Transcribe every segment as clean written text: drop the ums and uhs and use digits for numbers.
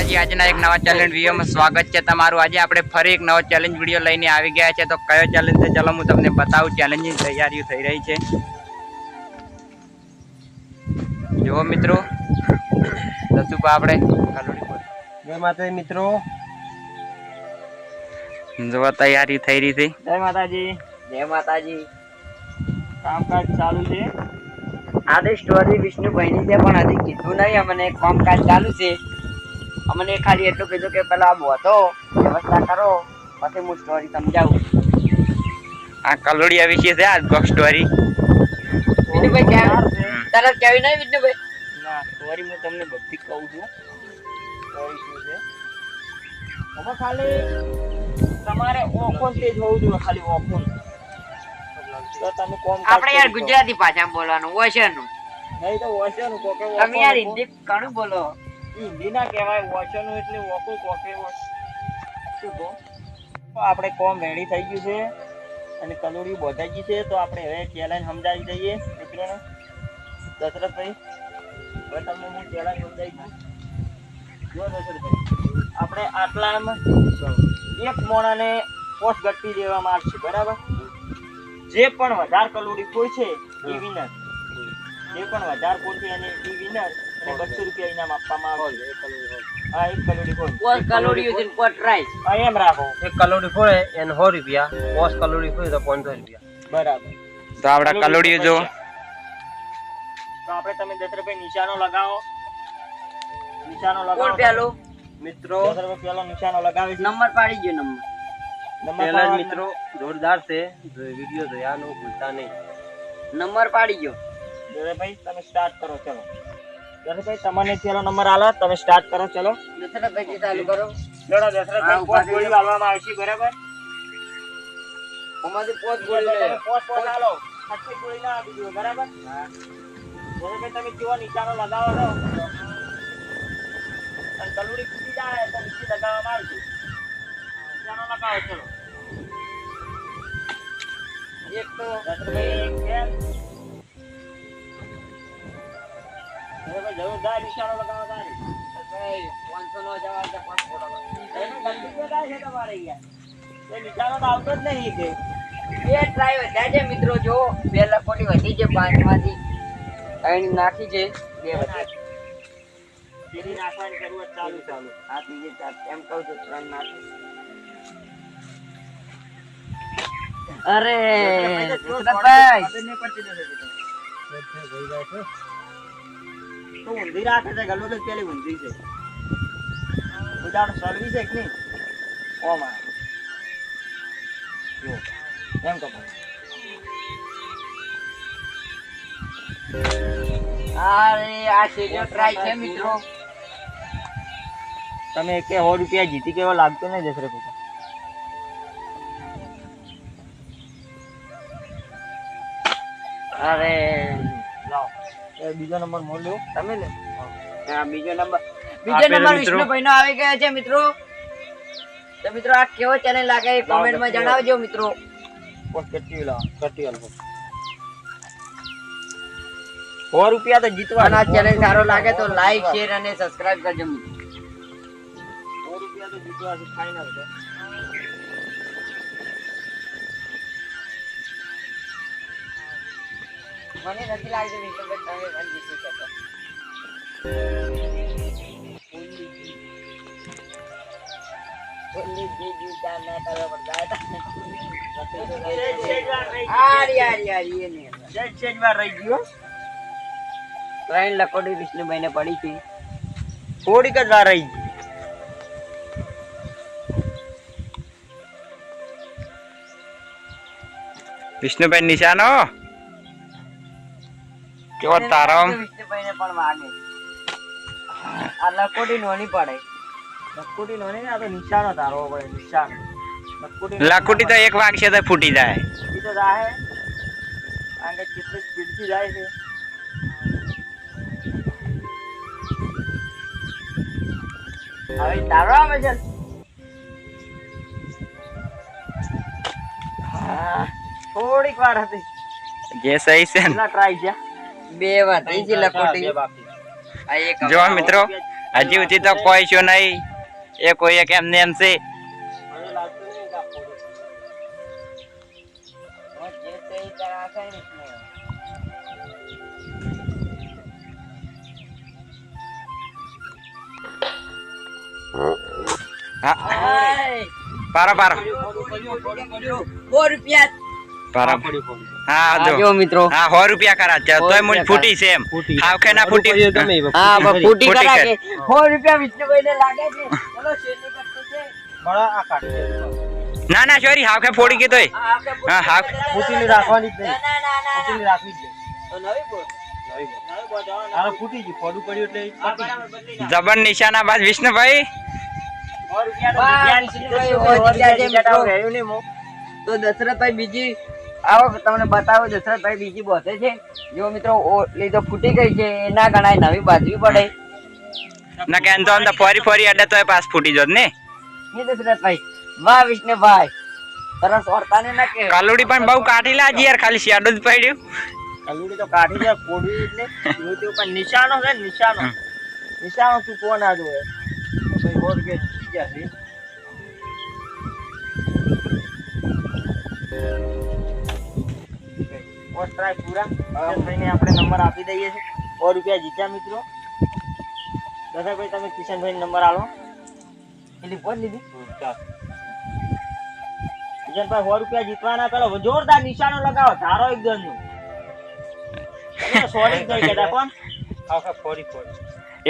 માતાજી, આજના એક નવા ચેલેન્જ વિડીયોમાં સ્વાગત છે તમારું। આજે આપણે ફરી એક નવો ચેલેન્જ વિડીયો લઈને આવી ગયા છે। તો કયો ચેલેન્જ છે ચાલો હું તમને બતાવું। ચેલેન્જની તૈયારીઓ થઈ રહી છે, જુઓ મિત્રો। દસુભા આપણે જય માતાજી મિત્રો, જોવા તૈયારી થઈ રહી છે। જય માતાજી, જય માતાજી। કામકાજ ચાલુ છે। આદિ સ્ટોરી વિષ્ણુભાઈની છે, પણ હજી કીધું નહીં। અમને કામકાજ ચાલુ છે। અમને ખાલી એટલું કીધું કે પેલા બોધો વ્યવસ્થા કરો, પછી હું સ્ટોરી સમજાવું। આ કલોડિયા વિશે છે આ સ્ટોરી। વિષ્ણુભાઈ ક્યાં તરત કેવી નહીં વિષ્ણુભાઈ? ના, સ્ટોરી હું તમને બધી કહું છું। સ્ટોરી શું છે હવે ખાલી તમારે ઓખોન તે જોવું જોઈએ, ખાલી ઓખોન। તો તમે કોમ આપણે યાર ગુજરાતી ભાષામાં બોલવાનું વોશરનું, નહીં તો વોશરનું કોકે તમે યાર હિન્દી ઘણું બોલો। હિન્દી ના કહેવાય, વોશરનું એટલે ઓકો કોકે શું કહો। તો આપણે કોમ રેડી થઈ ગયું છે અને કલોડી બોધાઈ ગઈ છે। તો આપણે હવે ચેલેન્જ સમજાવી દઈએ મિત્રોને। દશરથભાઈ, હવે તમને હું ચેલેન્જ સમજાવી દઉં। જો દશરથભાઈ, આપણે આટલામાં એક મોણાને પોસ્ટ ગટ્ટી દેવામાં આવશે, બરાબર? જે પણ વધારે કલોડી કોઈ છે એ વિનર, જે પણ વધારે કોઈ છે એને એ વિનર, અને 200 રૂપિયા ઇનામ આપવામાં આવશે। હા, એક કલોડી કોઈ પોસ કલોડીઓ છે પોટ રાઈસ। હા, એમ રાખો। એક કલોડી ફોડે એને 100 રૂપિયા, 5 કલોડી ફોડે તો 500 રૂપિયા, બરાબર। તો આપડા કલોડિયો જો તો આપણે તમે દશરથભાઈ નિશાનો લગાવો, નિશાનો કોણ લગાવો પેલું? મિત્રો દશરથભાઈ પેલો નિશાનો લગાવે છે। નંબર પાડી ગયો નંબર। નંબર ચેલેન્જ પાડવાનો। મિત્રો જોરદાર છે, વિડિયો જોવાનું ભૂલતા નહીં। નંબર પાડી ગયો। દશરથભાઈ તમે સ્ટાર્ટ કરો, ચલો। દશરથભાઈ તમને પેલો નંબર આલો, તમે સ્ટાર્ટ કરો, ચલો। દશરથભાઈ ચાલુ કરો। ચલો દશરથભાઈ, પોસ્ટ ગોળી વાળવામાં આવશે, બરાબર? અમારી પોત ગોળી લે। તમે પોસ્ટ આલો, આટલી ગોળી ના આપી દો, બરાબર? દશરથભાઈ તમે કેવો નિશાનો લગાવો છો અને કલોડી ફૂટી જાય તો નીચે લગાવવામાં આવશે। નિશાનો લગાવો, ચલો। એક તો દશરથભાઈ એક છે। દશરથભાઈ જોરદાર નિશાનો લગાવો તારે। ભાઈ 500 નો જવાબ છે, 5 ફોટો એનો ગલતી તો થાય છે તમારે યાર, એ નિશાનો તો આવતો જ નહીં કે બે ટ્રાય વધ્યા છે મિત્રો। જો બે લકોટી વધી છે, 5 માંથી 3 નાખી છે, 2 વધ્યા। જેની નાખવાની શરૂઆત ચાલુ ચાલુ। આ ત્રીજે 4 એમ કહું છું, 3 નાખી। અરે દશરથભાઈ, તો ઊંધી રાખે છે, ગલો તો પેલી ઊંધી છે। ઉદાહરણ સર્વિસ છે કે નહીં? ઓ માં જો એમ કહો। અરે આ સીધો ટ્રાય છે મિત્રો। તમે કે 100 રૂપિયા જીતી કેવો લાગતો નહીં દશરથભાઈ? અરે લાવો, એ બીજો નંબર મોલ લ્યો તમે લે। આ બીજો નંબર આપેલો મિત્રો। વિષ્ણુભાઈ નો આવી ગયો છે મિત્રો। તો મિત્રો આ કેવો ચેલેન્જ લાગે એ કોમેન્ટ માં જણાવજો મિત્રો। પોસ્ટ કટ્ટી લાવો, કટ્ટી આલો। 100 રૂપિયા તો જીતવા। અને આ ચેલેન્જ સારો લાગે તો લાઈક શેર અને સબસ્ક્રાઇબ કરજો મિત્રો। 100 રૂપિયા તો જીતવા છે, ફાઇનલ છે। મને નથી લાગતું વિષ્ણુભાઈ તમે પણ જીતી શકો। ઓલી જી જીતા ના કરવા પડતા યાર યાર યાર ये नहीं જય વાર રહી ગયો। 3 લકોડી વિષ્ણુભાઈ ને પડી હતી। થોડીક જ વાર રહી ગઈ। વિષ્ણુભાઈ નિશાનો કેવો તારો વિષ્ણુભાઈ ને પણ વાગે। આ લકોડી નોની પડે। લખોટી નો નહીં, આ તો નિશાનો ધારવો પડે, નિશાન। લાકુટી તો એક વાગશે તો ફૂટી જાય। ઈ તો જાહે, આંગે કેટલી સ્પીડ થી જાય છે। હવે તારો આવે છે। થોડીક વાર હતી, જે સહી છે ને। કેટલા ટ્રાય છે? 2 વાર થઈ છે લકોટી। બે બાકી। આ એક જો મિત્રો હજી સુધી તો કોઈ શું નહીં, એ કોઈ એક એમને એમ છે. મને લાગતું નહીં કે આ ફોડી. જે તે ઈ કરાશે ને એટલે. હા આય, પારો પારો 4 રૂપિયા. પારો ફોડી ફોડી. હા આ જો જો મિત્રો, હા 100 રૂપિયા કરા છે તોય મૂળ ફૂટી છે એમ. ફૂટી. હાવ કે ના ફૂટી? ફોડી ગમે એ હા ફૂટી. ફૂટી ફૂટી કરા કર. કે 4 રૂપિયા વિષ્ણુભાઈને લાગે છે. ચલો શેરની વસ્તુ છે. બળા આ કાઢી દે. ના ના સોરી હાવ કે ફોડી ગઈ તોય. આ આપણે હા, હા. ફૂટીને રાખવાની જ નહીં. ના ના ના ફૂટીને ના. રાખવી જ નહીં. તો નવી બોલ. નવી બોલ. નવી બોલ જવાનું. તારે ફૂટી ગયું ફોડું પડ્યું એટલે ઈ હા, પતી બરાબર, બદલી નાખ. જબર નિશાના બાદ વિષ્ણુભાઈ 100 રૂપિયા તો વાહ, બીજા વિષ્ણુભાઈ, સીધે 100 રૂપિયા છે સીધે મિત્રો. રહ્યું નહીં મો. તો દશરથભાઈ બીજી આવો તમને બતાવો. દશરથભાઈ બીજી બોધે છે. જો મિત્રો ઓલી તો ફૂટી ગઈ છે, એ ના ગણાય, નવી બાંધવી પડે. ના કે તો અંદર ફરી ફરી અડે તોય પાસ ફૂટી જોત ને. હે દશરથભાઈ, વાહ વિષ્ણુભાઈ, સરસ વર્તાને ના કે કાલુડી પણ બહુ કાઠી લાગી યાર, ખાલી શેડો જ પડ્યું. કલુડી તો કાઢી જાય, ફોડવી એટલે YouTube પર નિશાનો છે ને, નિશાનો. નિશાનો તું કોણ આ જોવે? ભાઈ 100 રૂપિયા જીતી ગયા છે. પોસ્ટ ટ્રાય પૂરા. કિશનભાઈને આપણે નંબર આપી દઈએ છીએ. 100 રૂપિયા જીત્યા મિત્રો. દશરથભાઈ તમે કિશનભાઈને નંબર આલો. એલી બોલ લીધી. ચાલ. કિશનભાઈ 100 રૂપિયા જીતવાના, પેલો જોરદાર નિશાનો લગાવો, ધારો એક ગણનું. સોરી થઈ ગયા કોણ? આખા ફોડી ફોડી.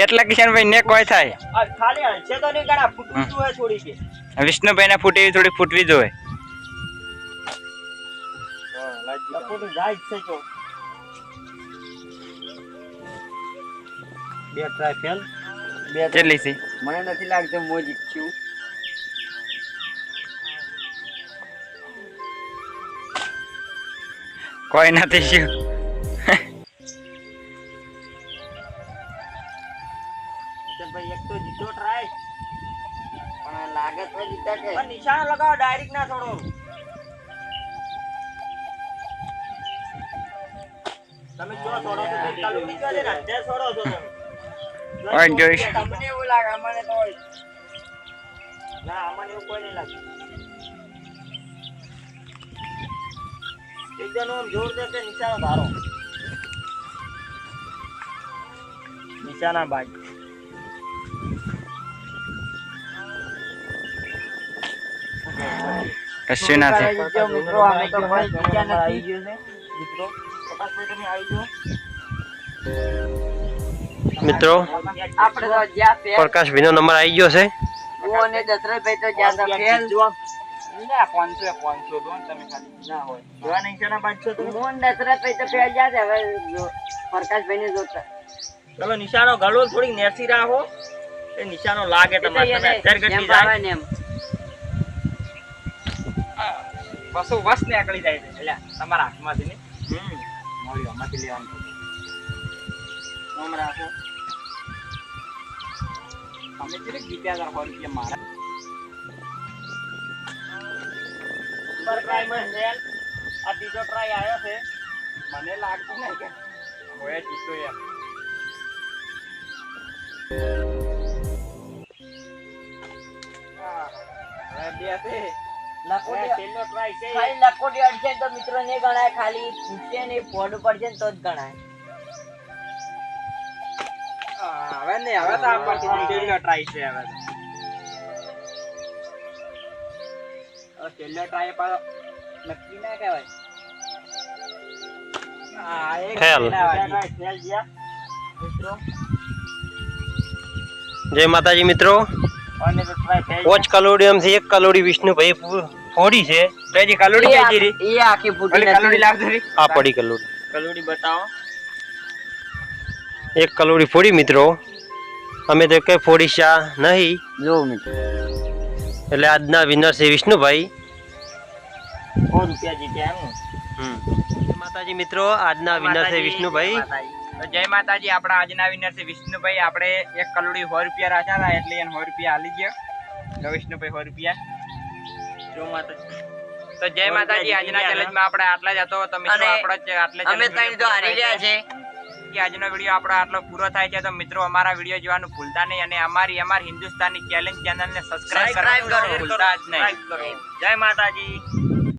એટલે કિશનભાઈ ને કોઈ થાય. આ ખાલી હલશે તો નહીં ગણા, ફૂટવું જોઈએ થોડી કે. વિષ્ણુભાઈ ને ફૂટી થોડી ફૂટવી જોઈએ. હા લાગી ગયું. લખોટી જાય જ છે જો. બે ટ્રાય ફેલ. કેટલી છે? મને નથી લાગતું હું જીતશું. કોઈ નથી શું. કિશનભાઈ એક તો જીતો ટ્રાય, પણ લાગે તો જીતા કે પણ નિશાનો લગાવો, ડાયરેક્ટ ના છોડો. તમે જો છોડો છો તો કલુડી જો છે ને, અત્યારે છોડો છો તમે. ઓય જોઈશ. તમને એવું લાગે, મને તો ના આમાં એવું કોઈ નહીં લાગે. એકદમ આમ જોર દેશે, નિશાનો ધારો. નિશાના બાજ. કશું ના થાય. જો મિત્રો અમે તો કોઈ જીત્યા આવી નથી. ગયો છે મિત્રો. પ્રકાશભાઈ તમે આવી જાઓ. મિત્રો આપણે તો જ્યાં ફેલ, પ્રકાશ ભાઈનો નંબર આવી ગયો છે. હું અને દશરથભાઈ તો જ્યાં તા ફેલ. ના 500 500 દો ને તમે ખાલી ના હોય જોવા નિશાના બાજ છો તમે. હું અને દશરથભાઈ તો ફેલ જ્યાં છે. હવે પ્રકાશભાઈને જોતા ચલો નિશાનો ગળો થોડીક નેસી રાખો, એ નિશાનો લાગે તમારે. તમે અત્યારે જેમ ઘટી ભાવે જાય ને એમ. બસો વસ ને આકડી જાય છે એટલે તમારા હાથમાંથી ને હમ મળ્યો આમાંથી લેવાનું. ઓમ રાખો. અમે કેટલી જીત્યા હતા 100 રૂપિયા મારા. નંબર ટ્રાય માં ફેલ. આ ત્રીજો ટ્રાય આવ્યો છે. મને લાગતું નહીં કે હોય જીતો એમ. હવે બે છે. લખોટી છેલ્લો ટ્રાય છે. ખાલી લખોટી અડશે તો મિત્રો ને ગણાય, ખાલી ફૂટશે ને ફોડ પડશે ને તો જ ગણાય. હવે નહીં, હવે તો આપણથી છેલ્લો ટ્રાય છે. હવે તો હવે છેલ્લો ટ્રાય પાછો નક્કી ના કહેવાય. હા એક ફેલ. છેલ્લા વાગી. ટ્રાય ફેલ ગયા મિત્રો. જય માતાજી મિત્રો. અને તો ટ્રાય ફેલ. 5 કલોડી એમથી 1 કલોડી વિષ્ણુભાઈ ફોડી છે. તો હજી કલોડી એ કઈ આખી- એ આખી ફૂટી ઓલી કલોડી નથી. લાવતો રી. આ પડી કલોડી. કલુડી બતાવો. 1 કલોડી ફોડી મિત્રો. અમે તો કઈ ફોડી શા નહીં. જો મિત્રો એટલે આજના વિનર છે વિષ્ણુભાઈ. 100 રૂપિયા જીત્યા એમ. જય માતાજી મિત્રો, આજના વિનર છે વિષ્ણુભાઈ. તો જય માતાજી. આપણા આજના વિનર છે વિષ્ણુભાઈ. આપણે 1 કલોડી 100 રૂપિયા રાખ્યા હતા એટલે એને 100 રૂપિયા આલી ગયા. તો વિષ્ણુભાઈ 100 રૂપિયા. જો માતાજી. તો જય માતાજી. આજના ચેલેન્જમાં આપણે આટલા જ હતો. તો મિત્રો અને આપણો જ આટલે અમે ત્રણ તો હારી રહ્યા છે. બાકી આજનો વિડીયો આપણો આટલો પૂરો થાય છે. તો મિત્રો અમારા વિડીયો જોવાનું ભૂલતા નહીં અને અમારી હિન્દુસ્તાની ચેલેન્જ ચેનલને સબસ્ક્રાઇબ કરવાનું ભૂલતા જ નહીં. જય માતાજી.